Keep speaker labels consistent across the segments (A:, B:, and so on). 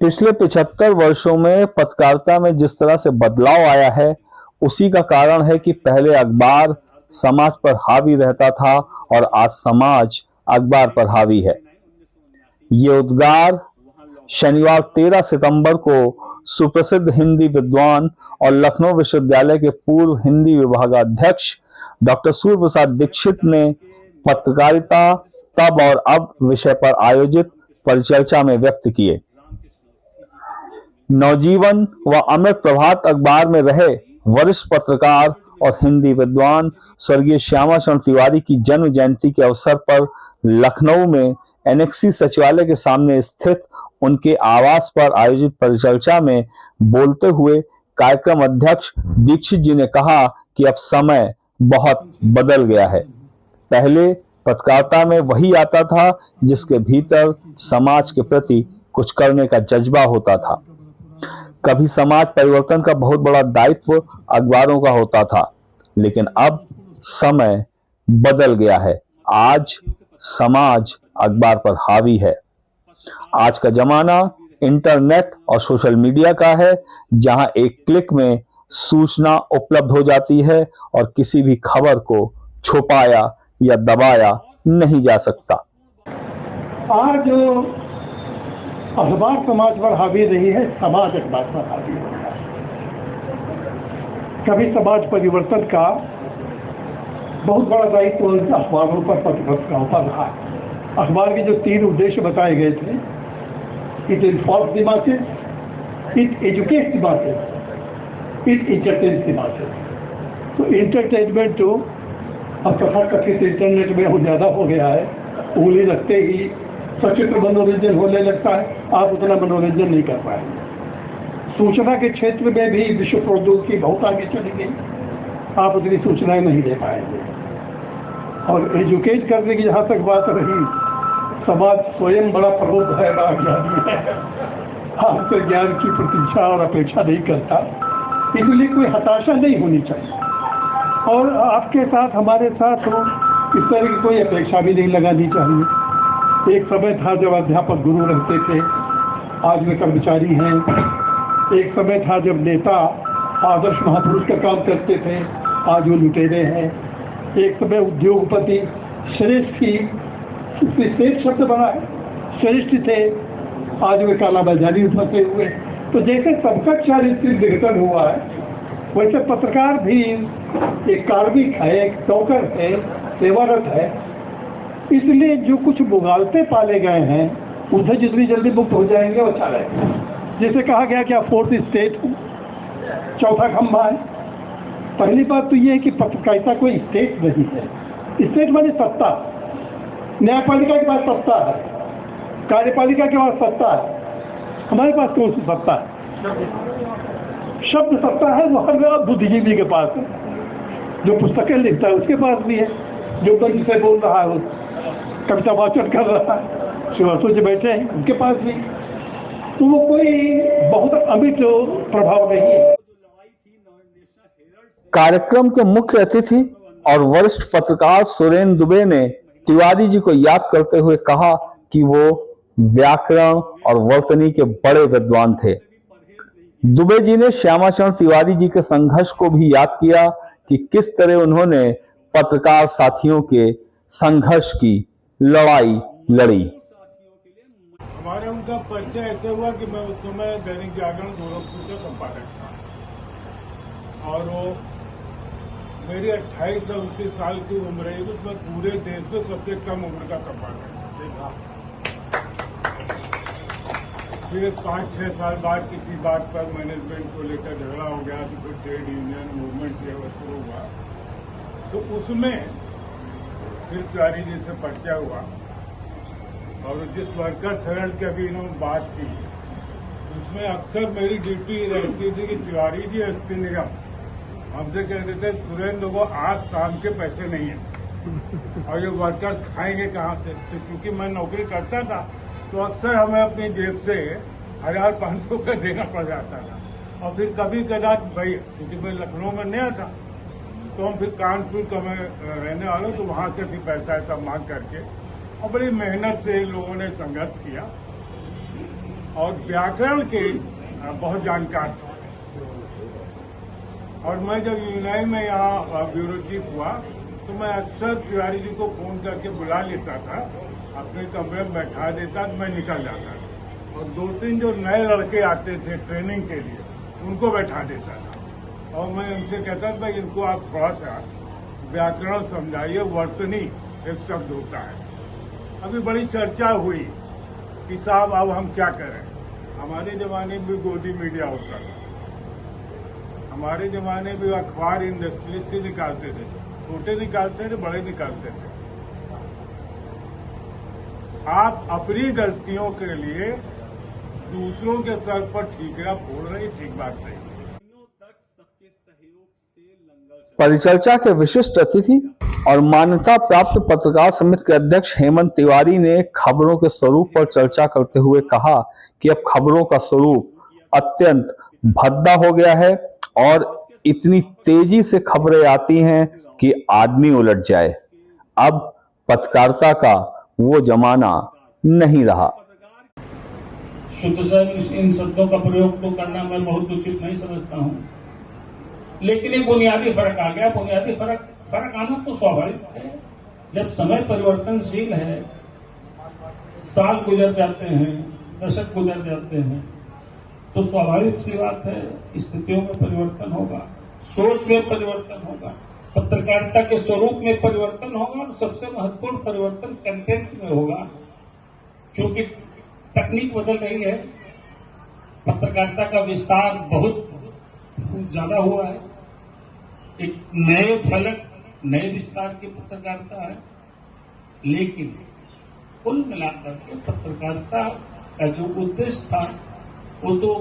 A: पिछले 75 वर्षों में पत्रकारिता में जिस तरह से बदलाव आया है, उसी का कारण है कि पहले अखबार समाज पर हावी रहता था और आज समाज अखबार पर हावी है। ये उद्गार शनिवार 13 सितंबर को सुप्रसिद्ध हिंदी विद्वान और लखनऊ विश्वविद्यालय के पूर्व हिंदी विभागाध्यक्ष डॉक्टर सूर्य प्रसाद दीक्षित ने पत्रकारिता तब और अब विषय पर आयोजित परिचर्चा में व्यक्त किए। नवजीवन व अमृत प्रभात अखबार में रहे वरिष्ठ पत्रकार और हिंदी विद्वान स्वर्गीय श्यामा चरण तिवारी की जन्म जयंती के अवसर पर लखनऊ में एनेक्सी सचिवालय के सामने स्थित उनके आवास पर आयोजित परिचर्चा में बोलते हुए कार्यक्रम अध्यक्ष दीक्षित जी ने कहा कि अब समय बहुत बदल गया है। पहले पत्रकारिता में वही आता था जिसके भीतर समाज के प्रति कुछ करने का जज्बा होता था। कभी समाज परिवर्तन का बहुत बड़ा दायित्व अखबारों का होता था, लेकिन अब समय बदल गया है। आज समाज अखबार पर हावी है। आज का जमाना इंटरनेट और सोशल मीडिया का है, जहां एक क्लिक में सूचना उपलब्ध हो जाती है और किसी भी खबर को छुपाया या दबाया नहीं जा सकता।
B: आज अखबार समाज पर हावी रही है, समाज अखबार पर हावी हो गया है। कभी समाज परिवर्तन का बहुत बड़ा दायित्व अखबारों पर, पत्रकारों पर रहा है। अखबार के जो 3 उद्देश्य बताए गए थे, it informs the masses, it educates the masses, it entertains the masses. तो एंटरटेनमेंट तो अब तथाकथित इंटरनेट में बहुत ज़्यादा हो गया है। उंगली रखते ही सचित्र मनोरंजन होने लगता है, आप उतना मनोरंजन नहीं कर पाएंगे। सूचना के क्षेत्र में भी विश्व प्रौद्योगिकी बहुत आगे चली गई, आप उतनी सूचनाएं नहीं दे पाएंगे। और एजुकेट करने की जहाँ तक बात रही, समाज स्वयं बड़ा प्रबुद्ध है, बड़ा ज्ञानी है, आपसे ज्ञान की प्रतीक्षा और अपेक्षा नहीं करता, इसलिए कोई हताशा नहीं होनी चाहिए। और आपके साथ, हमारे साथ हो, इस तरह की कोई अपेक्षा भी नहीं लगानी चाहिए। एक समय था जब अध्यापक गुरु रहते थे, आज वे कर्मचारी हैं। एक समय था जब नेता आदर्श महापुरुष का काम करते थे, आज वो लुटेरे हैं। एक समय उद्योगपति श्रेष्ठ शब्द बना है, श्रेष्ठ थे, आज वे कालाबाजारी में फंसे हुए। तो जैसे सबका चारित्रिक विघटन हुआ है, वैसे पत्रकार भी एक कार्मिक है, एक नौकर है, सेवारत है। इसलिए जो कुछ मुगालते पाले गए हैं, उनसे जितनी जल्दी मुक्त हो जाएंगे वो अच्छा रहेगा। जैसे कहा गया कि आप 4th स्टेट है, चौथा खंभा है। पहली बात तो ये है कि पत्रकारिता कोई स्टेट नहीं है। स्टेट माने सत्ता। न्यायपालिका के पास सत्ता है, कार्यपालिका के पास सत्ता है, हमारे पास कौन सी सत्ता है? शब्द सत्ता है, वो हर बुद्धिजीवी के पास है। जो पुस्तकें लिखता है उसके पास भी है, जो मंच से बोल रहा है, कविता वाचन कर रहा है, सोच बैठे हैं, उनके पास भी। तो वो कोई बहुत अमिट प्रभाव नहीं है।
A: कार्यक्रम के मुख्य अतिथि और वरिष्ठ पत्रकार सुरेंद्र दुबे ने तिवारी जी को याद करते हुए कहा कि वो व्याकरण और वर्तनी के बड़े विद्वान थे। दुबे जी ने श्यामा चरण तिवारी जी के संघर्ष को भी याद किया कि किस तरह उन्होंने पत्रकार साथियों के संघर्ष की लड़ाई लड़ी।
C: हमारे उनका परिचय ऐसे हुआ कि मैं उस समय दैनिक जागरण गोरखपुर का संपादक था और वो मेरी 28 से 29 साल की उम्र है, उसमें पूरे देश में सबसे कम उम्र का संपादक था। फिर 5-6 साल बाद किसी बात पर मैनेजमेंट को लेकर झगड़ा हो गया, तो फिर ट्रेड यूनियन मूवमेंट जो शुरू हुआ, तो उसमें फिर तिवारी जी से परिचय हुआ। और जिस वर्कर शरण की अभी इन्होंने बात की, उसमें अक्सर मेरी ड्यूटी रहती थी कि तिवारी जी एसपी निगम हमसे कहते थे, सुरेंद्र को आज शाम के पैसे नहीं है और ये वर्कर्स खाएंगे कहाँ से? तो क्योंकि मैं नौकरी करता था तो अक्सर हमें अपनी जेब से 1500 का देना पड़ जाता था। और फिर कभी कदार भाई, क्योंकि मैं लखनऊ में नया था, तो हम फिर कानपुर का मैं रहने वाला, तो वहां से भी पैसा ऐसा मांग करके और बड़ी मेहनत से लोगों ने संघर्ष किया और व्याकरण के बहुत जानकार थे। और मैं जब यूनाई में यहाँ ब्यूरो चीफ हुआ तो मैं अक्सर तिवारी जी को फोन करके बुला लेता था, अपने कमरे में बैठा देता, तो मैं निकल जाता था। और 2-3 जो नए लड़के आते थे ट्रेनिंग के लिए, उनको बैठा देता था और मैं उनसे कहता था, भाई इनको आप थोड़ा सा व्याकरण समझाइए, वर्तनी एक शब्द होता है। अभी बड़ी चर्चा हुई कि साहब अब हम क्या करें। हमारे जमाने में भी गोदी मीडिया होता था, हमारे जमाने में अखबार इंडस्ट्रियलिस्ट ही निकालते थे, छोटे निकालते थे, बड़े निकालते थे। आप अपनी गलतियों के लिए दूसरों के सर पर ठीकरा फोड़ रहे, ठीक बात नहीं।
A: परिचर्चा के विशिष्ट अतिथि और मान्यता प्राप्त पत्रकार समिति के अध्यक्ष हेमंत तिवारी ने खबरों के स्वरूप पर चर्चा करते हुए कहा कि अब खबरों का स्वरूप अत्यंत भद्दा हो गया है और इतनी तेजी से खबरें आती हैं कि आदमी उलट जाए। अब पत्रकारिता का वो जमाना नहीं रहा।
D: शुद्ध सर इन शब्दों का प्रयोग तो करना मैं बहुत उचित नहीं समझता हूं, लेकिन एक बुनियादी फर्क आ गया। बुनियादी फर्क आना तो स्वाभाविक है। जब समय परिवर्तनशील है, साल गुजर जाते हैं, दशक गुजर जाते हैं, तो स्वाभाविक सी बात है स्थितियों में परिवर्तन होगा, सोच में परिवर्तन होगा, पत्रकारिता के स्वरूप में परिवर्तन होगा और सबसे महत्वपूर्ण परिवर्तन कंटेंट में होगा। क्योंकि तकनीक बदल रही है, पत्रकारिता का विस्तार बहुत ज्यादा हुआ है, एक नए फलक, नए विस्तार की पत्रकारिता है। लेकिन कुल मिलाकर के पत्रकारिता का जो उद्देश्य था वो तो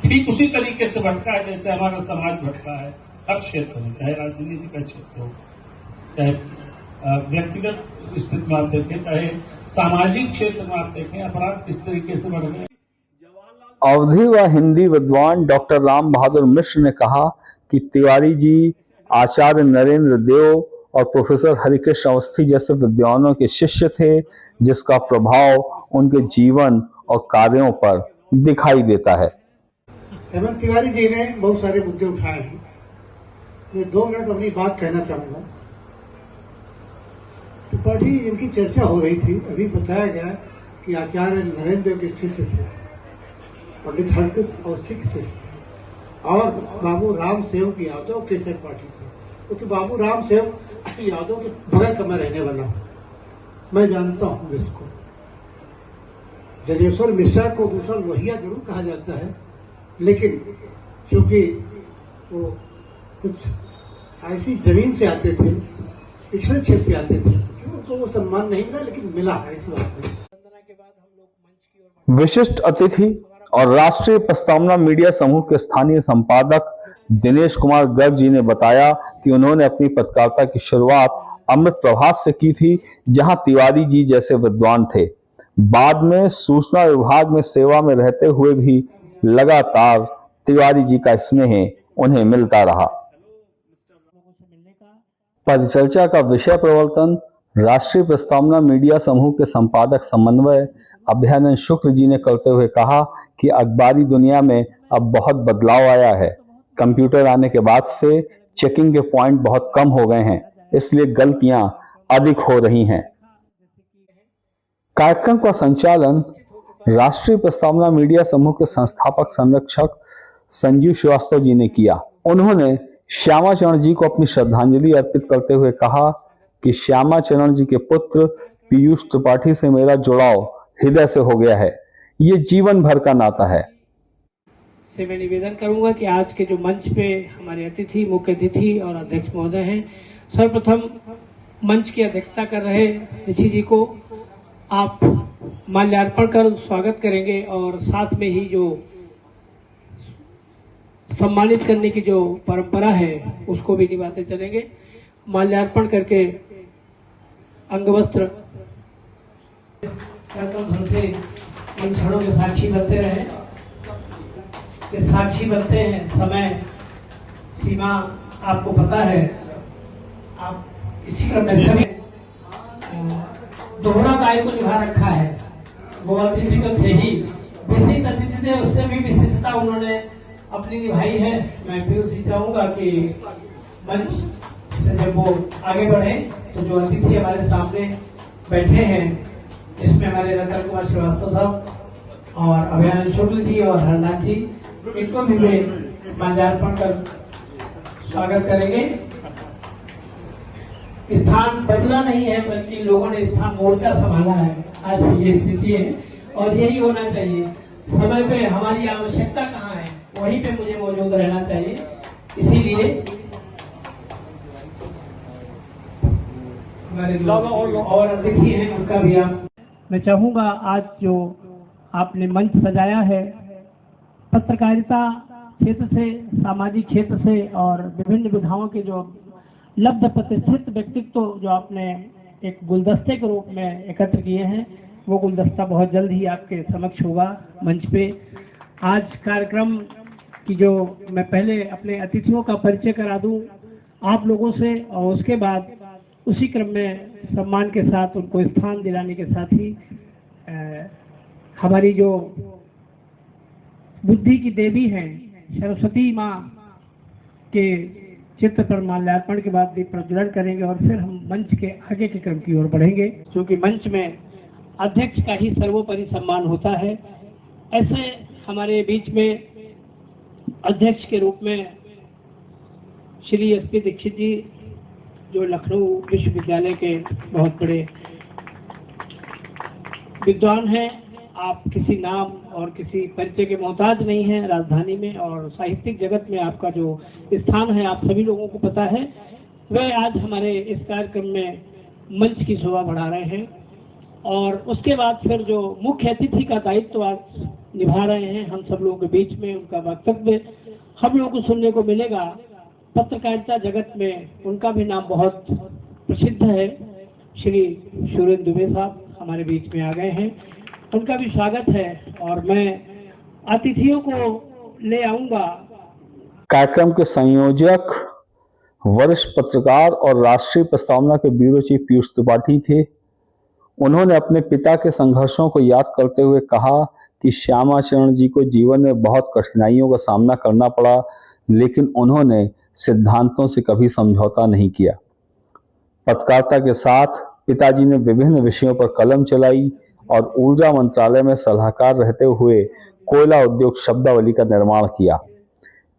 D: ठीक उसी तरीके से भटका है जैसे हमारा समाज भटका है। हर क्षेत्र में, चाहे राजनीति का क्षेत्र हो, चाहे व्यक्तिगत स्थिति में आप देखें, चाहे सामाजिक क्षेत्र में आप देखें, अपराध किस तरीके से बढ़ गए।
A: अवधी व हिंदी विद्वान डॉक्टर राम बहादुर मिश्र ने कहा कि तिवारी जी आचार्य नरेंद्र देव और प्रोफेसर हरिकृष्ण अवस्थी जैसे विद्वानों के शिष्य थे, जिसका प्रभाव उनके जीवन और कार्यों पर दिखाई देता है।
E: हेमंत तिवारी जी ने बहुत सारे मुद्दे उठाए हैं। मैं 2 मिनट अपनी बात कहना चाहूंगा। तो बड़ी इनकी चर्चा हो रही थी, अभी बताया गया कि आचार्य नरेंद्र देव के शिष्य थे, पंडित हरिकृष्ण अवस्थी के शिष्य थे और बाबू राम सेवक यादव के सहपाठी थे, क्योंकि बाबू राम सेवक यादव के बगल का मैं रहने वाला हूं, मैं जानता हूं इसको। जलेश्वर मिश्रा को दूसरा लोहिया जरूर कहा जाता है, लेकिन क्योंकि वो कुछ ऐसी जमीन से आते थे, पिछड़े क्षेत्र से आते थे, उनको वो सम्मान नहीं मिला, लेकिन मिला है इस बात में।
A: विशिष्ट अतिथि और राष्ट्रीय प्रस्तावना मीडिया समूह के स्थानीय संपादक दिनेश कुमार गर्ग जी ने बताया कि उन्होंने अपनी पत्रकारिता की शुरुआत अमृत प्रभात से की थी, जहां तिवारी जी जैसे विद्वान थे। बाद में सूचना विभाग में सेवा में रहते हुए भी लगातार तिवारी जी का स्नेह उन्हें मिलता रहा। परिचर्चा का विषय प्रवर्तन राष्ट्रीय प्रस्तावना मीडिया समूह के संपादक समन्वय अभयानंद शुक्ल जी ने करते हुए कहा कि अखबारी दुनिया में अब बहुत बदलाव आया है। कंप्यूटर आने के बाद से चेकिंग के पॉइंट बहुत कम हो गए हैं, इसलिए गलतियां अधिक हो रही हैं। कार्यक्रम का संचालन राष्ट्रीय प्रस्तावना मीडिया समूह के संस्थापक संरक्षक संजीव श्रीवास्तव जी ने किया। उन्होंने श्यामा चरण जी को अपनी श्रद्धांजलि अर्पित करते हुए कहा कि श्यामा चरण जी के पुत्र पीयूष त्रिपाठी से मेरा जुड़ाव हृदय से हो गया है, ये जीवन भर का नाता है।
F: से मैं निवेदन करूंगा कि आज के जो मंच पे हमारे अतिथि, मुख्य अतिथि और अध्यक्ष महोदय हैं, सर्वप्रथम मंच की अध्यक्षता कर रहे ऋषि जी को आप माल्यार्पण कर स्वागत करेंगे और साथ में ही जो सम्मानित करने की जो परंपरा है उसको भी निभाते चलेंगे। माल्यार्पण करके अंगवस्त्र धन से इन क्षणों के साक्षी बनते रहे। ये साक्षी बनते हैं, समय सीमा आपको पता है। आप इसी क्रम में सभी दोहरा दायित्व निभा रखा है। वो अतिथि तो थे ही, विशिष्ट अतिथि थे, उससे भी विशिष्टता उन्होंने अपनी निभाई है। मैं फिर उसी चाहूंगा कि मंच से जब वो आगे बढ़े तो जो अतिथि हमारे सामने बैठे हैं, इसमें हमारे रतन कुमार श्रीवास्तव साहब और अभियान शुक्ल जी और हरनाथ जी, इनको भी वे माल्यार्पण कर स्वागत करेंगे। स्थान बदला नहीं है, बल्कि लोगों ने स्थान मोर्चा संभाला है। आज ये स्थिति है और यही होना चाहिए। समय पे हमारी आवश्यकता कहाँ है, वहीं पे मुझे मौजूद रहना चाहिए। इसीलिए हमारे लोग और अतिथि हैं, उनका भी आप
E: मैं चाहूंगा, आज जो आपने मंच सजाया है, पत्रकारिता क्षेत्र से, सामाजिक क्षेत्र से और विभिन्न विधाओं के जो लब्ध प्रतिष्ठित व्यक्तित्व जो आपने एक गुलदस्ते के रूप में एकत्र किए हैं, वो गुलदस्ता बहुत जल्द ही आपके समक्ष होगा मंच पे। आज कार्यक्रम की जो मैं पहले अपने अतिथियों का परिचय करा दूं आप लोगों से, और उसके बाद उसी क्रम में सम्मान के साथ उनको स्थान दिलाने के साथ ही हमारी जो बुद्धि की देवी हैं सरस्वती माँ के चित्र पर माल्यार्पण के बाद दीप प्रज्वलन करेंगे और फिर हम मंच के आगे के क्रम की ओर बढ़ेंगे, क्योंकि मंच में अध्यक्ष का ही सर्वोपरि सम्मान होता है। ऐसे हमारे बीच में अध्यक्ष के रूप में श्री एसपी दीक्षित जी, जो लखनऊ विश्वविद्यालय के बहुत बड़े विद्वान हैं। आप किसी नाम और किसी परिचय के मोहताज नहीं हैं राजधानी में, और साहित्यिक जगत में आपका जो स्थान है आप सभी लोगों को पता है। वे आज हमारे इस कार्यक्रम में मंच की शोभा बढ़ा रहे हैं, और उसके बाद फिर जो मुख्य अतिथि का दायित्व आज निभा रहे हैं हम सब लोगों के बीच में, उनका वक्तव्य हम लोगों को सुनने को मिलेगा। पत्रकारिता जगत में उनका भी नाम बहुत प्रसिद्ध है। श्री सुरेंद्र दुबे साहब हमारे बीच में आ गए हैं, उनका भी स्वागत है, और मैं अतिथियों को ले आऊंगा।
A: कार्यक्रम के संयोजक वरिष्ठ पत्रकार और राष्ट्रीय प्रस्तावना के ब्यूरो चीफ पीयूष त्रिपाठी थे। उन्होंने अपने पिता के संघर्षों को याद करते हुए कहा कि श्यामाचरण जी को जीवन में बहुत कठिनाइयों का सामना करना पड़ा, लेकिन उन्होंने सिद्धांतों से कभी समझौता नहीं किया। पत्रकारिता के साथ पिताजी ने विभिन्न विषयों पर कलम चलाई और ऊर्जा मंत्रालय में सलाहकार रहते हुए कोयला उद्योग शब्दावली का निर्माण किया।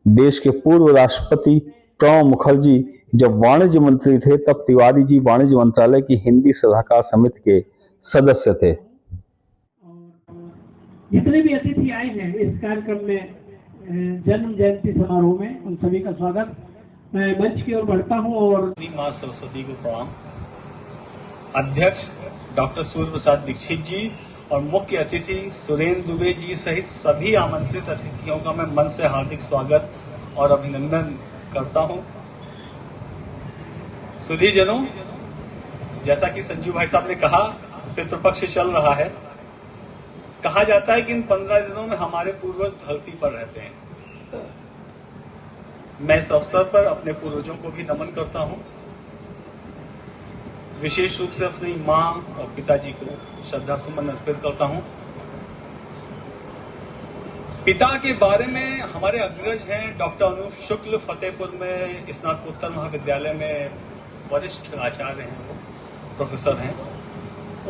A: देश के पूर्व राष्ट्रपति प्रणब मुखर्जी जब वाणिज्य मंत्री थे, तब तिवारी जी वाणिज्य मंत्रालय की हिंदी सलाहकार समिति के सदस्य थे।
E: जितने भी अतिथि आए हैं इस कार्यक्रम में जन्म जयंती समारोह में, उन सभी का स्वागत। मैं मंच की ओर बढ़ता हूं और
G: मां सरस्वती को प्रणाम। अध्यक्ष डॉक्टर सूर्य प्रसाद दीक्षित जी और मुख्य अतिथि सुरेंद्र दुबे जी सहित सभी आमंत्रित अतिथियों का मैं मन से हार्दिक स्वागत और अभिनंदन करता हूं। सुधीजनों, जैसा कि संजू भाई साहब ने कहा, पितृपक्ष चल रहा है। कहा जाता है कि इन 15 दिनों में हमारे पूर्वज धरती पर रहते हैं। मैं इस अवसर पर अपने पूर्वजों को भी नमन करता हूं, विशेष रूप से अपनी मां और पिताजी को श्रद्धा सुमन अर्पित करता हूं। पिता के बारे में हमारे अग्रज हैं डॉक्टर अनूप शुक्ल, फतेहपुर में स्नातकोत्तर महाविद्यालय में वरिष्ठ आचार्य हैं, वो प्रोफेसर हैं।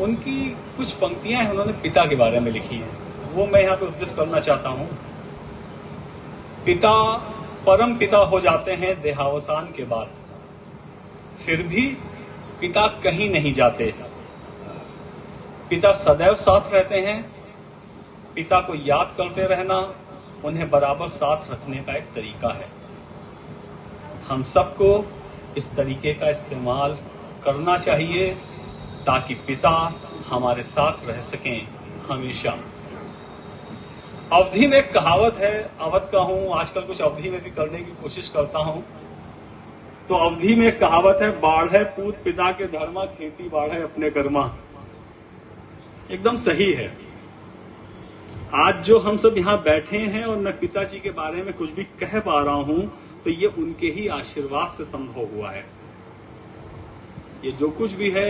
G: उनकी कुछ पंक्तियां हैं, उन्होंने पिता के बारे में लिखी हैं, वो मैं यहाँ पे उद्धृत करना चाहता हूं। पिता परम पिता हो जाते हैं देहावसान के बाद, फिर भी पिता कहीं नहीं जाते। पिता सदैव साथ रहते हैं। पिता को याद करते रहना उन्हें बराबर साथ रखने का एक तरीका है। हम सबको इस तरीके का इस्तेमाल करना चाहिए ताकि पिता हमारे साथ रह सकें हमेशा। अवधि में एक कहावत है, अवध का हूं, आजकल कुछ अवधि में भी करने की कोशिश करता हूं। तो अवधि में एक कहावत है, बाढ़े पूत पिता के धर्मा, खेती बाढ़े अपने कर्मा। एकदम सही है। आज जो हम सब यहाँ बैठे हैं और मैं पिताजी के बारे में कुछ भी कह पा रहा हूं तो ये उनके ही आशीर्वाद से संभव हुआ है। ये जो कुछ भी है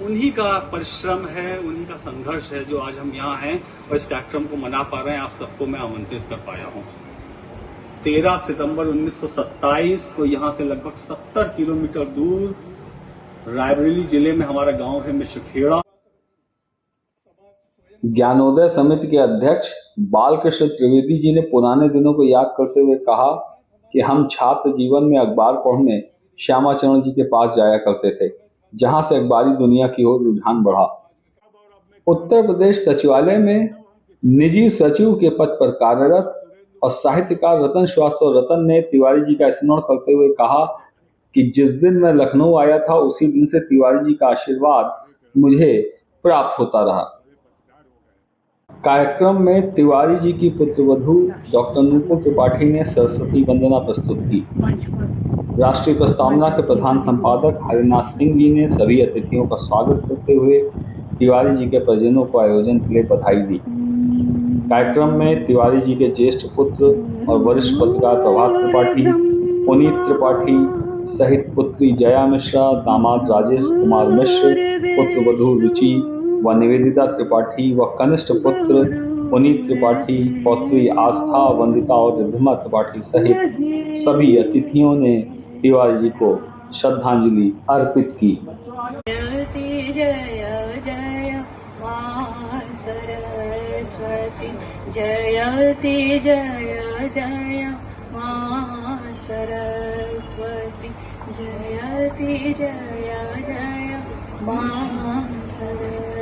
G: उन्हीं का परिश्रम है, उन्हीं का संघर्ष है जो आज हम यहाँ हैं और इस कार्यक्रम को मना पा रहे हैं। आप सबको मैं आमंत्रित कर पाया हूँ। 13 सितंबर 1927 को यहाँ से लगभग 70 किलोमीटर दूर रायबरेली जिले में हमारा गांव है मिश्रखेड़ा।
A: ज्ञानोदय समिति के अध्यक्ष बालकृष्ण त्रिवेदी जी ने पुराने दिनों को याद करते हुए कहा कि हम छात्र जीवन में अखबार पढ़ने श्यामाचरण जी के पास जाया करते थे, जहां से अखबारी दुनिया की ओर रुझान बढ़ा। उत्तर प्रदेश सचिवालय में निजी सचिव के पद पर कार्यरत और साहित्यकार रतन श्रीवास्तव रतन ने तिवारी जी का स्मरण करते हुए कहा कि जिस दिन मैं लखनऊ आया था उसी दिन से तिवारी जी का आशीर्वाद मुझे प्राप्त होता रहा। कार्यक्रम में तिवारी जी की पुत्रवधू डॉक्टर नूपुर त्रिपाठी ने सरस्वती वंदना प्रस्तुत की। राष्ट्रीय प्रस्तावना के प्रधान संपादक हरिनाथ सिंह जी ने सभी अतिथियों का स्वागत करते हुए तिवारी जी के परिजनों को आयोजन के लिए बधाई दी। कार्यक्रम में तिवारी जी के ज्येष्ठ पुत्र और वरिष्ठ पत्रकार प्रभात त्रिपाठी, पुनीत त्रिपाठी सहित पुत्री जया मिश्रा, दामाद राजेश कुमार मिश्र, पुत्रवधू रुचि व निवेदिता त्रिपाठी व कनिष्ठ पुत्र पुनीत त्रिपाठी, पौत्री आस्था, वंदिता और रिद्धिमा त्रिपाठी सहित सभी अतिथियों ने तिवारी जी को श्रद्धांजलि अर्पित की।
H: जय जय मां सरस्वती, जयति जय जय मां सरस्वती, जयति जय जय मां सरस्वती।